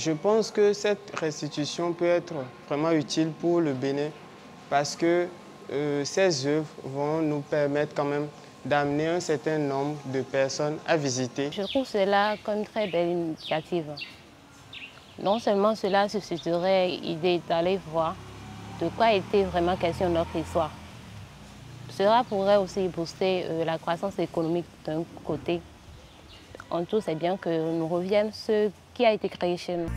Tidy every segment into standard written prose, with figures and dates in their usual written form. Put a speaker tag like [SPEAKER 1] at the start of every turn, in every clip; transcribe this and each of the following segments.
[SPEAKER 1] Je pense que cette restitution peut être vraiment utile pour le Bénin parce que ces œuvres vont nous permettre quand même d'amener un certain nombre de personnes à visiter.
[SPEAKER 2] Je trouve cela comme une très belle initiative. Non seulement cela susciterait l'idée d'aller voir de quoi était vraiment question notre histoire. Cela pourrait aussi booster la croissance économique d'un côté. En tout, c'est bien que nous revienne ce qui a été créé chez nous.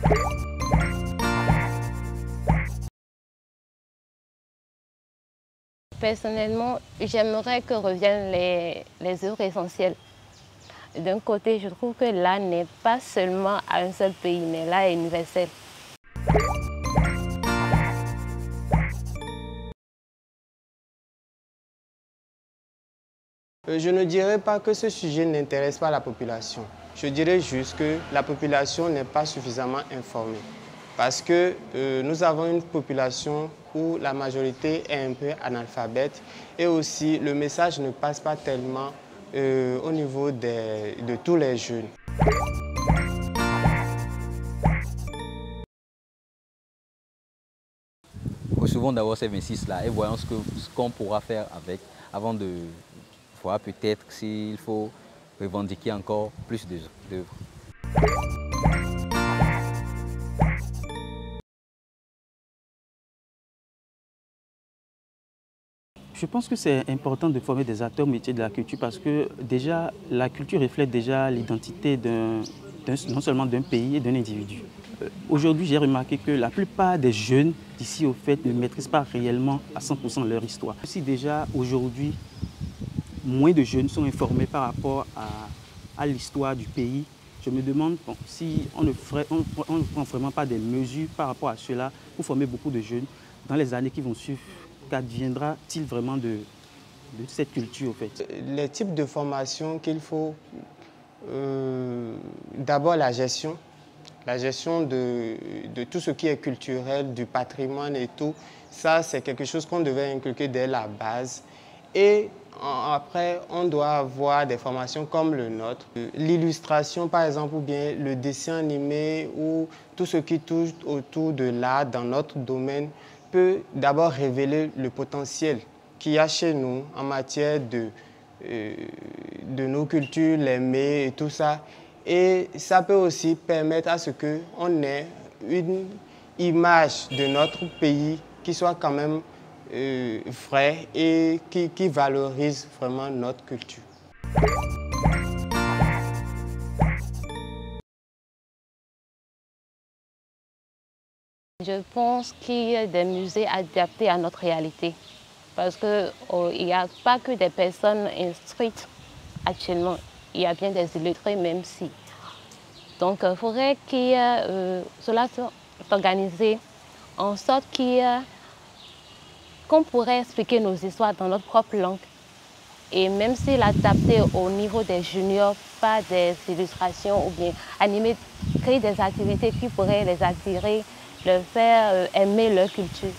[SPEAKER 2] Personnellement, j'aimerais que reviennent les œuvres essentielles. D'un côté, je trouve que l'art n'est pas seulement à un seul pays, mais l'art est universel.
[SPEAKER 1] Je ne dirais pas que ce sujet n'intéresse pas la population. Je dirais juste que la population n'est pas suffisamment informée. Parce que nous avons une population où la majorité est un peu analphabète et aussi le message ne passe pas tellement au niveau de tous les jeunes.
[SPEAKER 3] Recevons d'abord ces 26-là et voyons ce qu'on pourra faire avec avant de voir peut-être s'il faut revendiquer encore plus d'œuvres.
[SPEAKER 4] Je pense que c'est important de former des acteurs métiers de la culture parce que déjà, la culture reflète déjà l'identité non seulement d'un pays et d'un individu. Aujourd'hui, j'ai remarqué que la plupart des jeunes d'ici au fait ne maîtrisent pas réellement à 100% leur histoire. Si déjà aujourd'hui, moins de jeunes sont informés par rapport à l'histoire du pays, je me demande si on ne prend vraiment pas des mesures par rapport à cela pour former beaucoup de jeunes dans les années qui vont suivre. Qu'adviendra-t-il vraiment de cette culture, au fait?
[SPEAKER 1] Les types de formations qu'il faut, d'abord la gestion de tout ce qui est culturel, du patrimoine et tout. Ça, c'est quelque chose qu'on devait inculquer dès la base. Et après, on doit avoir des formations comme le nôtre. L'illustration, par exemple, ou bien le dessin animé ou tout ce qui touche autour de l'art dans notre domaine peut d'abord révéler le potentiel qu'il y a chez nous en matière de nos cultures, les mets et tout ça. Et ça peut aussi permettre à ce qu'on ait une image de notre pays qui soit quand même vraie et qui valorise vraiment notre culture.
[SPEAKER 2] Je pense qu'il y a des musées adaptés à notre réalité. Parce qu'il n'y a pas que des personnes instruites actuellement. Il y a bien des illettrés même si. Donc il faudrait que cela soit organisé en sorte qu'on pourrait expliquer nos histoires dans notre propre langue. Et même si l'adapter au niveau des juniors, pas des illustrations ou bien animer, créer des activités qui pourraient les attirer, leur faire aimer leur culture.